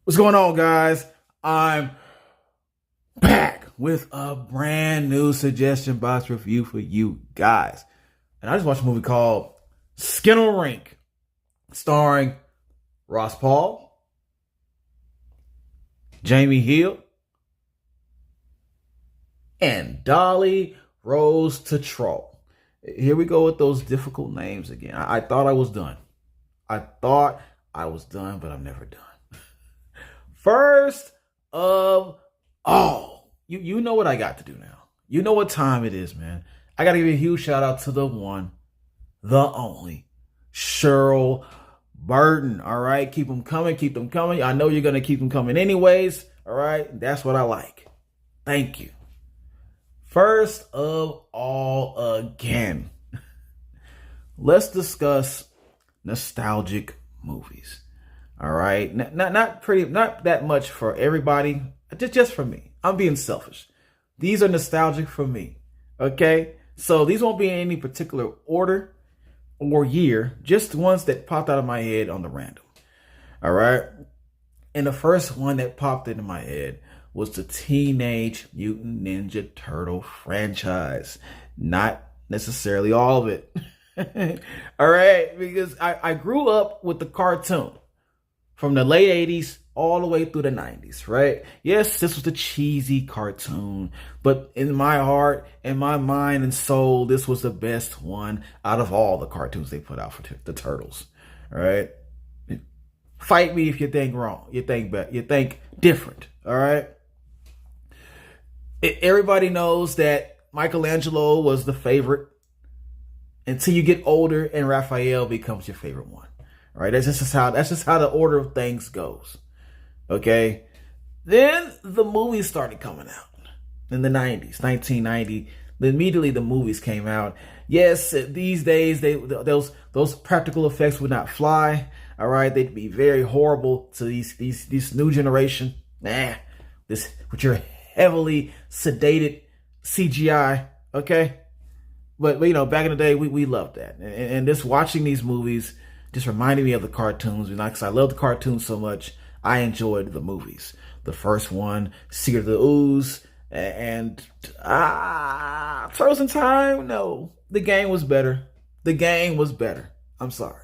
What's going on, guys? I'm back with a brand new suggestion box review for you guys. And I just watched a movie called Skinamarink, starring Ross Paul, Jamie Hill, and Dolly Rose Tetreault. Here we go with those difficult names again. I thought I was done. But I'm never done. First of all, you know what I got to do now. You know what time it is, man. I got to give a huge shout out to the one, the only, Cheryl Burton. All right, keep them coming, keep them coming. I know you're going to keep them coming anyways. All right, that's what I like. Thank you. First of all, again, let's discuss nostalgic movies. All right, not that much for everybody, just for me. I'm being selfish. These are nostalgic for me. Okay, so these won't be in any particular order or year, just ones that popped out of my head on the random. All right, and the first one that popped into my head was the Teenage Mutant Ninja Turtle franchise. Not necessarily all of it. All right, because I grew up with the cartoon from the late 80s all the way through the 90s, right? Yes, this was the cheesy cartoon, but in my heart and my mind and soul, this was the best one out of all the cartoons they put out for the Turtles, all right? Fight me if you think wrong. You think different, all right? Everybody knows that Michelangelo was the favorite until you get older and Raphael becomes your favorite one. Right, that's just how the order of things goes. Okay, then the movies started coming out in the 90s, 1990. Immediately the movies came out. Yes, these days those practical effects would not fly. All right, they'd be very horrible to these new generation. This with your heavily sedated CGI. Okay, but you know, back in the day we loved that, and just watching these movies just reminded me of the cartoons. Because I love the cartoons so much, I enjoyed the movies. The first one, Secret of the Ooze, and Frozen Time. No, the game was better. I'm sorry.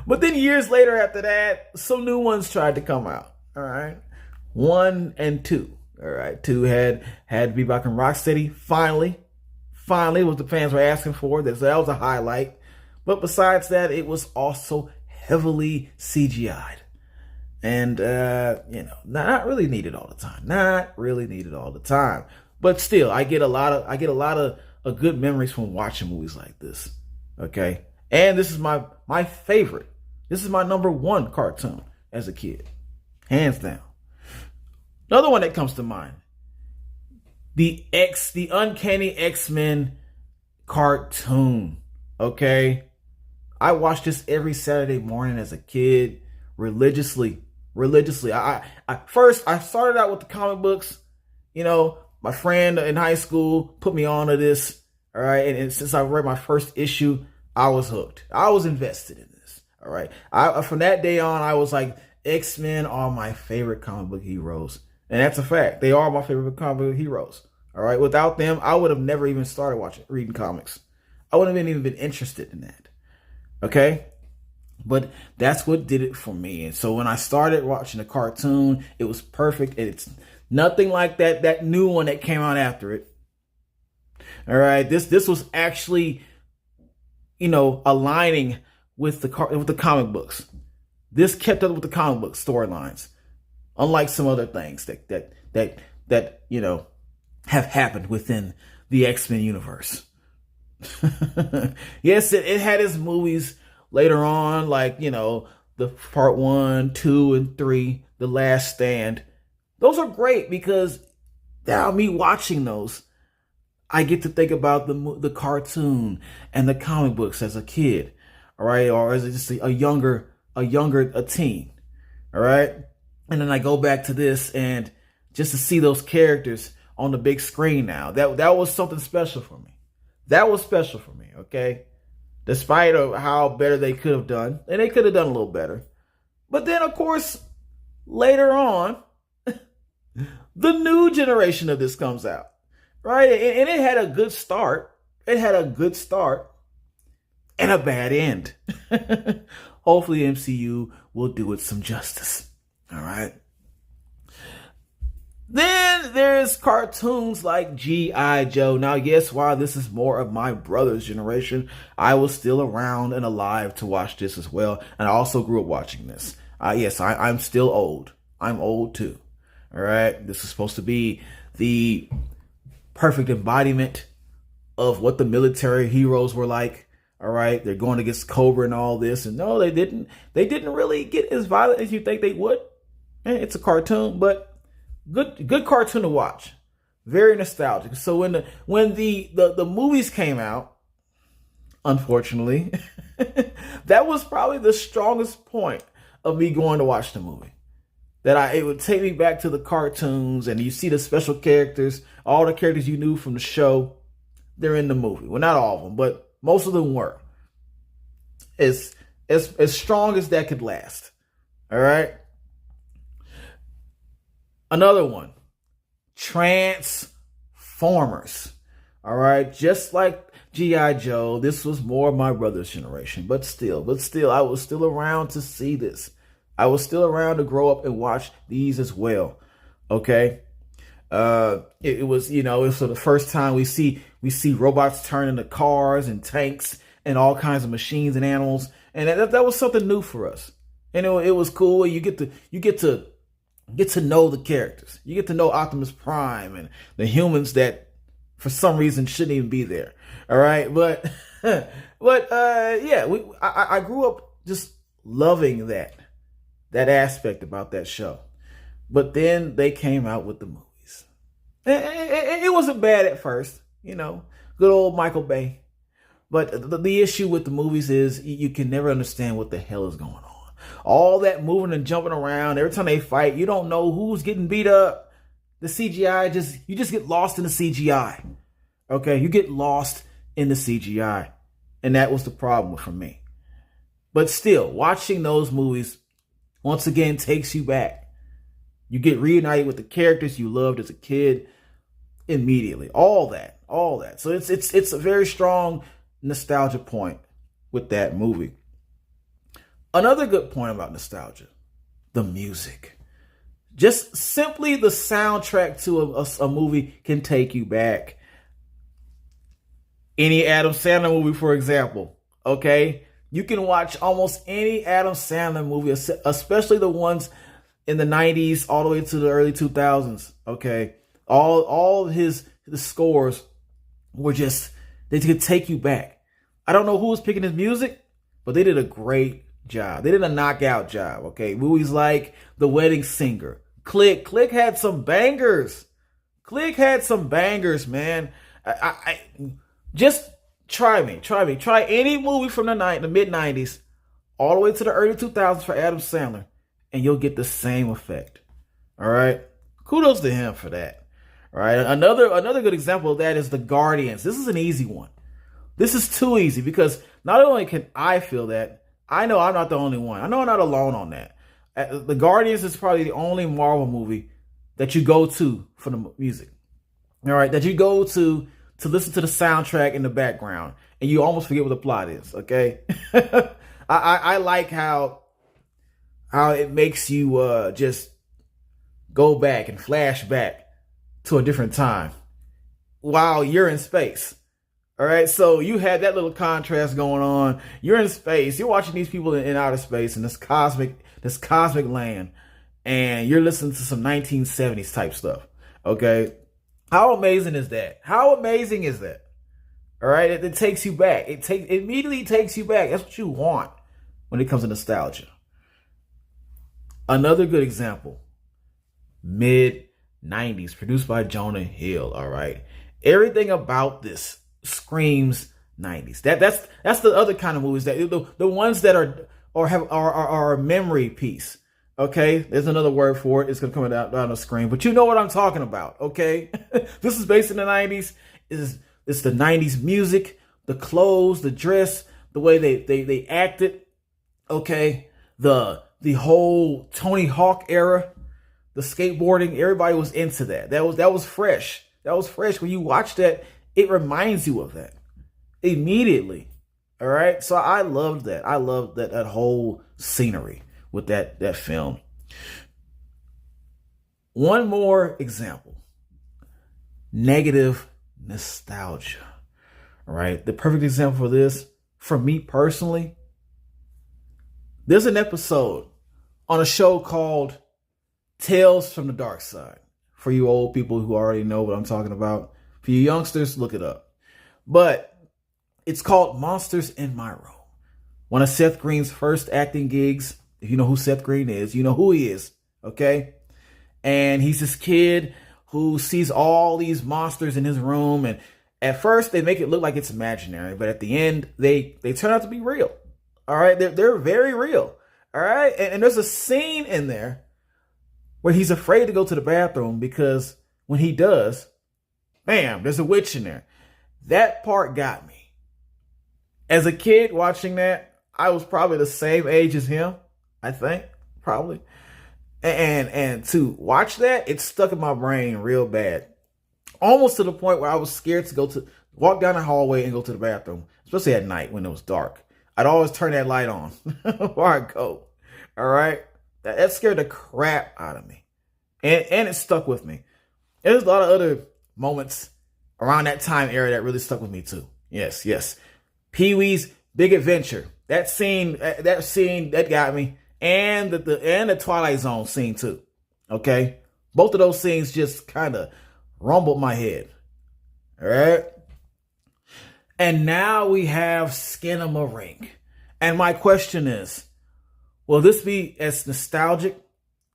But then years later after that, some new ones tried to come out. All right, 1 and 2. All right, 2 had Bebop and Rocksteady. Finally, what the fans were asking for. That was a highlight. But besides that, it was also heavily CGI'd. And, not really needed all the time. But still, I get a lot of good memories from watching movies like this. Okay. And this is my favorite. This is my number one cartoon as a kid. Hands down. Another one that comes to mind. The Uncanny X-Men cartoon. Okay. I watched this every Saturday morning as a kid, religiously. I started out with the comic books. You know, my friend in high school put me on to this. All right, and since I read my first issue, I was hooked. I was invested in this. All right, from that day on, I was like, X-Men are my favorite comic book heroes, and that's a fact. They are my favorite comic book heroes. All right, without them, I would have never even started reading comics. I wouldn't have even been interested in that. Okay, but that's what did it for me. And so when I started watching the cartoon, it was perfect. And it's nothing like that new one that came out after it. All right, this was actually, aligning with the comic books. This kept up with the comic book storylines, unlike some other things that have happened within the X-Men universe. Yes, it had its movies later on, like, the part 1, 2, and 3, The Last Stand. Those are great because now me watching those, I get to think about the cartoon and the comic books as a kid, all right, or as just a younger teen, all right. And then I go back to this and just to see those characters on the big screen now, that was something special for me. That was special for me, okay? Despite of how better they could have done. And they could have done a little better. But then, of course, later on, the new generation of this comes out, right? And it had a good start. It had a good start and a bad end. Hopefully, MCU will do it some justice. All right. Then there's cartoons like G.I. Joe. Now, yes, while this is more of my brother's generation, I was still around and alive to watch this as well. And I also grew up watching this. Yes, I'm still old. I'm old too. All right. This is supposed to be the perfect embodiment of what the military heroes were like. All right. They're going against Cobra and all this. And no, they didn't. They didn't really get as violent as you think they would. And it's a cartoon, but good cartoon to watch. Very nostalgic. So when the movies came out, unfortunately, that was probably the strongest point of me going to watch the movie. It would take me back to the cartoons, and you see the special characters, all the characters you knew from the show, they're in the movie. Well, not all of them, but most of them were. As strong as that could last. All right. Another one, Transformers. All right. Just like G.I. Joe, this was more of my brother's generation, but still, I was still around to see this. I was still around to grow up and watch these as well. Okay. It was for the first time we see robots turn into cars and tanks and all kinds of machines and animals. And that was something new for us. And it was cool. You get to know the characters. You get to know Optimus Prime and the humans that for some reason shouldn't even be there. All right. But I grew up just loving that aspect about that show. But then they came out with the movies. It wasn't bad at first, good old Michael Bay. But the issue with the movies is you can never understand what the hell is going on. All that moving and jumping around, every time they fight, you don't know who's getting beat up. The CGI, you just get lost in the CGI. Okay, you get lost in the CGI. And that was the problem for me. But still, watching those movies, once again, takes you back. You get reunited with the characters you loved as a kid immediately. All that. So it's a very strong nostalgia point with that movie. Another good point about nostalgia, the music. Just simply the soundtrack to a movie can take you back. Any Adam Sandler movie, for example, okay? You can watch almost any Adam Sandler movie, especially the ones in the 90s all the way to the early 2000s, okay? All of the scores were they could take you back. I don't know who was picking his music, but they did a great job. They did a knockout job, okay? Movies like The Wedding Singer. Click had some bangers. Man. I just try me. Try any movie from the mid-90s all the way to the early 2000s for Adam Sandler, and you'll get the same effect. All right? Kudos to him for that. All right? Another good example of that is The Guardians. This is an easy one. This is too easy because not only can I feel that, I know I'm not the only one. I know I'm not alone on that. The Guardians is probably the only Marvel movie that you go to for the music. All right, that you go to listen to the soundtrack in the background, and you almost forget what the plot is. Okay, I like how it makes you just go back and flash back to a different time while you're in space. All right, so you had that little contrast going on. You're in space. You're watching these people in outer space in this cosmic land, and you're listening to some 1970s type stuff. Okay, how amazing is that? All right, it takes you back. It immediately takes you back. That's what you want when it comes to nostalgia. Another good example, mid-90s, produced by Jonah Hill. All right, everything about this screams 90s. That's the other kind of movies that the ones that are a memory piece. Okay, there's another word for it. It's gonna come down on the screen, but you know what I'm talking about. Okay, this is based in the 90s. It's the 90s music, the clothes, the dress, the way they acted. Okay, the the whole Tony Hawk era, the skateboarding. Everybody was into that. That was fresh. That was fresh. When you watch that, it reminds you of that immediately. All right. So I loved that. I loved that whole scenery with that film. One more example. Negative nostalgia. All right. The perfect example for this, for me personally, there's an episode on a show called Tales from the Dark Side. For you old people who already know what I'm talking about. For you youngsters, look it up. But it's called Monsters in My Room. One of Seth Green's first acting gigs. If you know who Seth Green is, you know who he is. Okay? And he's this kid who sees all these monsters in his room. And at first, they make it look like it's imaginary. But at the end, they turn out to be real. All right? They're very real. All right? And there's a scene in there where he's afraid to go to the bathroom because when he does, bam, there's a witch in there. That part got me. As a kid watching that, I was probably the same age as him, I think, probably. And to watch that, it stuck in my brain real bad. Almost to the point where I was scared to walk down the hallway and go to the bathroom, especially at night when it was dark. I'd always turn that light on before I go. All right? That scared the crap out of me. And it stuck with me. There's a lot of other moments around that time era that really stuck with me too. Yes. Pee-wee's Big Adventure. That scene that got me. And the Twilight Zone scene too. Okay? Both of those scenes just kind of rumbled my head. All right? And now we have Skinamarink. And my question is, will this be as nostalgic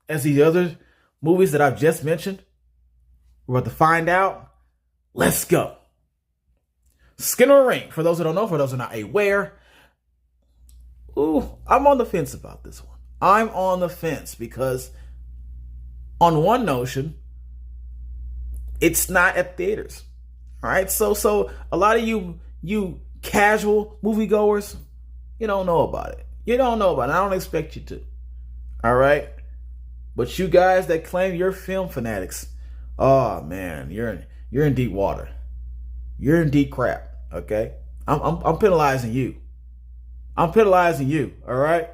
as the other movies that I've just mentioned? We're about to find out. Let's go. Skinamarink, for those who don't know, for those who are not aware, I'm on the fence about this one. I'm on the fence because on one notion, it's not at theaters. All right. So a lot of you casual moviegoers, you don't know about it. You don't know about it. I don't expect you to. All right. But you guys that claim you're film fanatics, oh man, you're in deep water. You're in deep crap. Okay. I'm penalizing you. I'm penalizing you. All right.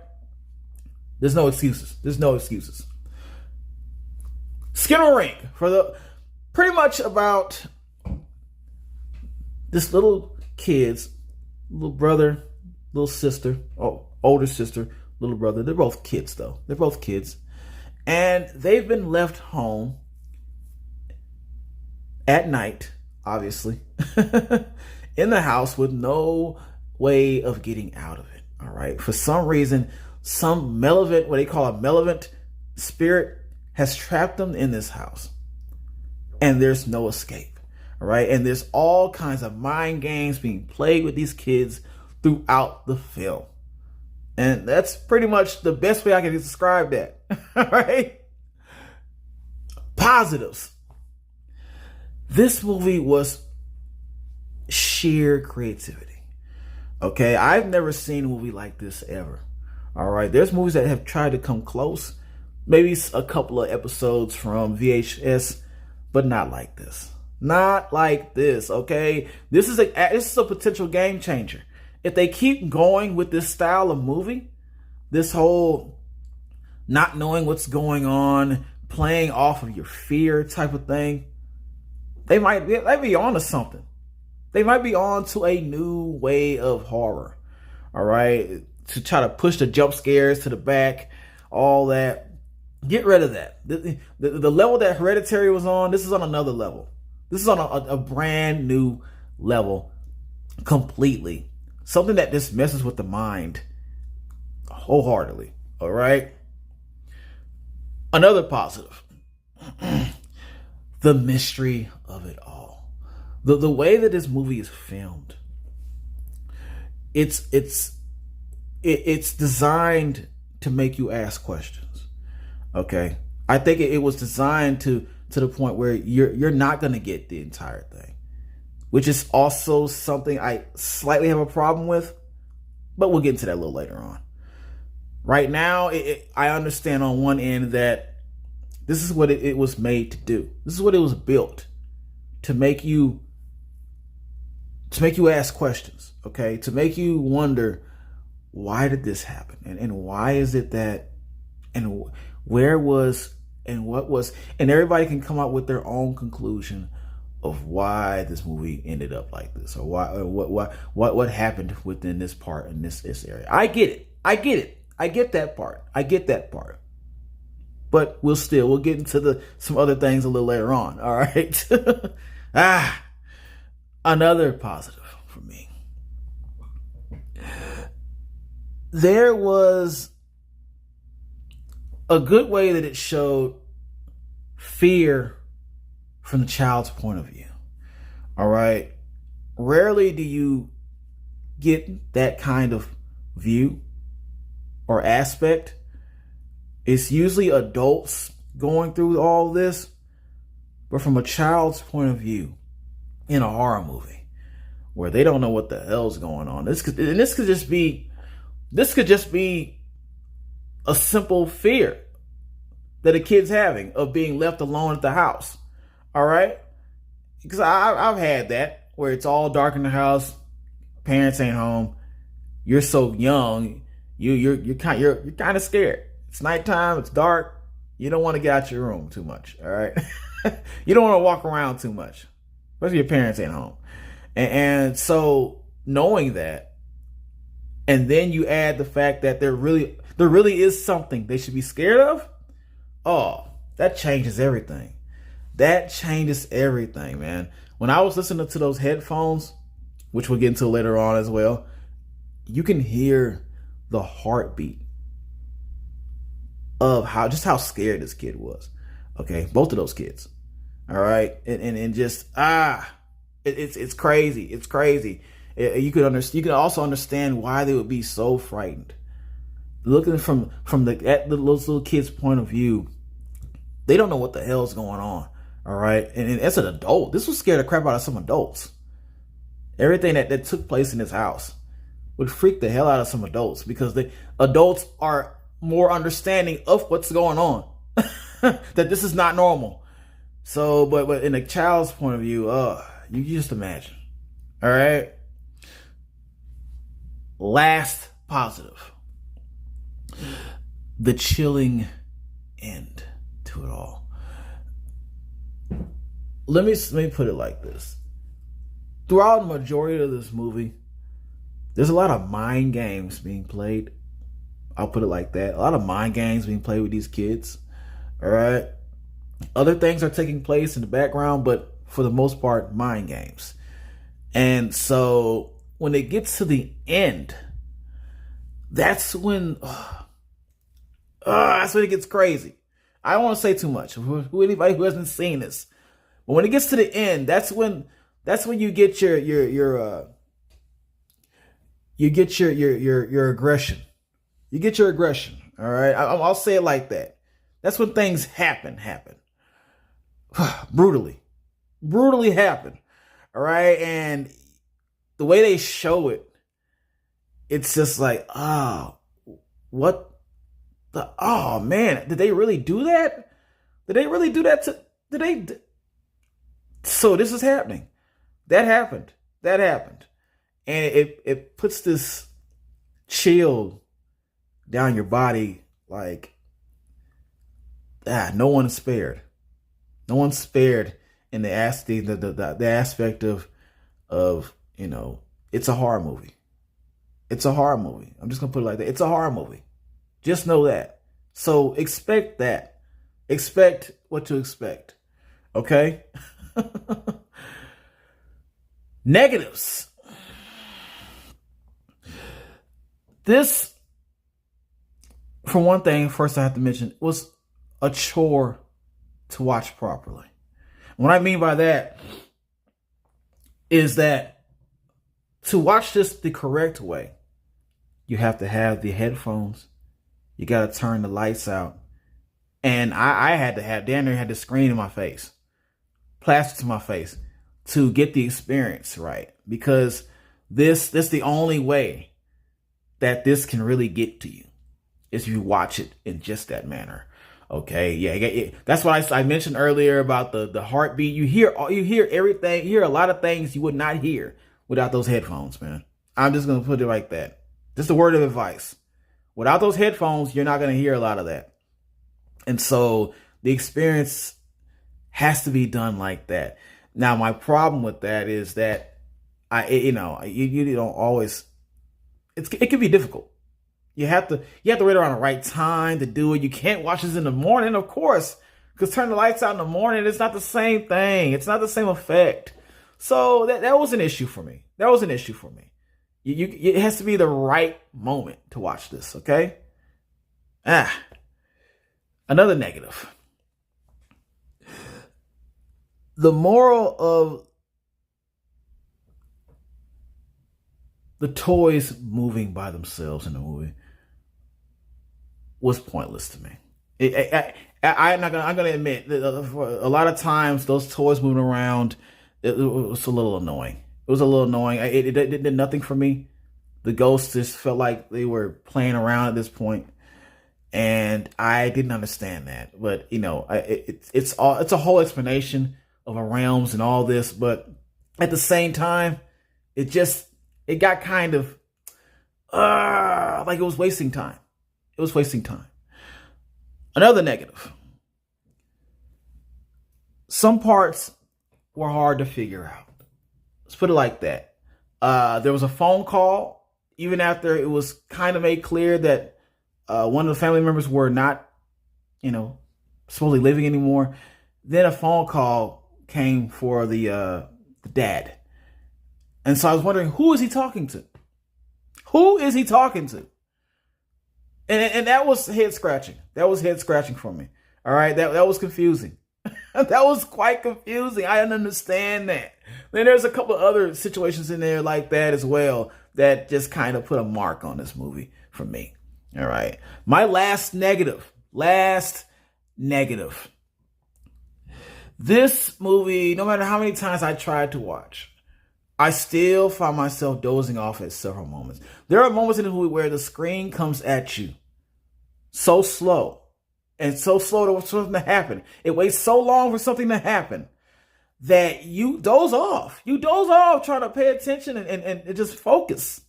There's no excuses. There's no excuses. Skinamarink for the pretty much about this little kid's little brother, little sister, older sister, little brother. They're both kids though. They're both kids. And they've been left home at night, obviously, in the house with no way of getting out of it. All right. For some reason, some malevolent, what they call a malevolent spirit, has trapped them in this house. And there's no escape. All right. And there's all kinds of mind games being played with these kids throughout the film. And that's pretty much the best way I can describe that. All right. Positives. This movie was sheer creativity. Okay. I've never seen a movie like this ever. All right. There's movies that have tried to come close. Maybe a couple of episodes from VHS, but not like this. Not like this. Okay. This is a potential game changer. If they keep going with this style of movie, this whole not knowing what's going on, playing off of your fear type of thing, they might be on to something. They might be on to a new way of horror. All right. To try to push the jump scares to the back, all that. Get rid of that. The level that Hereditary was on, this is on another level. This is on a brand new level completely. Something that just messes with the mind wholeheartedly. All right. Another positive. The mystery of it all. The way that this movie is filmed. It's designed to make you ask questions. Okay. I think it was designed to the point where you're not going to get the entire thing, which is also something I slightly have a problem with, but we'll get into that a little later on. Right now, I understand on one end that this is what it was made to do. This is what it was built to make you ask questions, okay? To make you wonder, why did this happen? And why is it that, and where was, and what was, and everybody can come up with their own conclusion of why this movie ended up like this, or why, or what happened within this part in this area. I get it. I get that part. But we'll get into some other things a little later on. All right. Another positive for me. There was a good way that it showed fear from the child's point of view. All right. Rarely do you get that kind of view or aspect. It's usually adults going through all this, but from a child's point of view in a horror movie where they don't know what the hell's going on. This could just be a simple fear that a kid's having of being left alone at the house. All right? Because I've had that where it's all dark in the house, parents ain't home, you're so young, you're kind of scared. It's nighttime, it's dark, you don't want to get out your room too much. All right? You don't want to walk around too much, especially your parents ain't home. And so knowing that, and then you add the fact that there really is something they should be scared of. Oh, that changes everything. That changes everything, man. When I was listening to those headphones, which we'll get into later on as well, you can hear the heartbeat of how scared this kid was. Okay, both of those kids. All right, and just it's crazy. It's crazy. You could also understand why they would be so frightened. Looking from those little kids' point of view, they don't know what the hell's going on. All right, and as an adult, this would scare the crap out of some adults. Everything that took place in this house would freak the hell out of some adults, because the adults are more understanding of what's going on. That this is not normal. So, but in a child's point of view, you just imagine. All right. Last positive. The chilling end to it all. Let me put it like this. Throughout the majority of this movie, there's a lot of mind games being played. I'll put it like that. A lot of mind games being played with these kids. All right. Other things are taking place in the background, but for the most part, mind games. And so when it gets to the end, that's when it gets crazy. I don't want to say too much. Who anybody who hasn't seen this, but when it gets to the end, that's when you get your aggression. You get your aggression. All right, I'll say it like that. That's when things happen. brutally happen. All right, and the way they show it, it's just like, oh man, did they really do that? So this is happening. That happened. And it puts this chill down your body, like, no one is spared. No one's spared in the aspect of it's a horror movie. It's a horror movie. I'm just gonna put it like that. It's a horror movie. Just know that. So expect that. Expect what to expect. Okay? Negatives. This, for one thing, first I have to mention, was a chore to watch properly. What I mean by that is that to watch this the correct way, you have to have the headphones. You got to turn the lights out. And I had to have, Daniel had the screen in my face, plaster to my face, to get the experience right. Because this the only way that this can really get to you. is if you watch it in just that manner. Okay, yeah, that's what I mentioned earlier about the heartbeat. You hear everything. You hear a lot of things you would not hear without those headphones, man. I'm just gonna put it like that. Just a word of advice. Without those headphones, you're not gonna hear a lot of that. And so the experience has to be done like that. Now, my problem with that is that you don't always. It can be difficult. You have to wait around the right time to do it. You can't watch this in the morning, of course, because turn the lights out in the morning, it's not the same thing. It's not the same effect. So that was an issue for me. That was an issue for me. It has to be the right moment to watch this. Okay. Another negative. The moral of the toys moving by themselves in the movie was pointless to me. I'm gonna admit that for a lot of times those toys moving around, it was a little annoying. It was a little annoying. It did nothing for me. The ghosts just felt like they were playing around at this point, and I didn't understand that. But it's a whole explanation of realms and all this. But at the same time, it got kind of like it was wasting time. It was wasting time. Another negative. Some parts were hard to figure out. Let's put it like that. There was a phone call, even after it was kind of made clear that one of the family members were not, supposedly living anymore. Then a phone call came for the dad. And so I was wondering, who is he talking to? Who is he talking to? And that was head scratching. That was head scratching for me. All right. That was confusing. That was quite confusing. I didn't understand that. Then there's a couple of other situations in there like that as well that just kind of put a mark on this movie for me. All right. My last negative. This movie, no matter how many times I tried to watch, I still find myself dozing off at several moments. There are moments in the movie where the screen comes at you so slow and so slow for something to happen. It waits so long for something to happen that you doze off. You doze off trying to pay attention and just focus.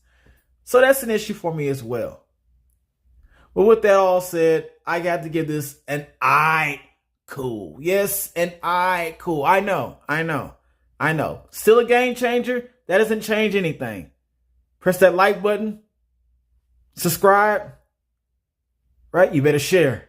So that's an issue for me as well. But with that all said, I got to give this an I cool. Yes, an I cool. I know. Still a game changer. That doesn't change anything. Press that like button. Subscribe. Right? You better share.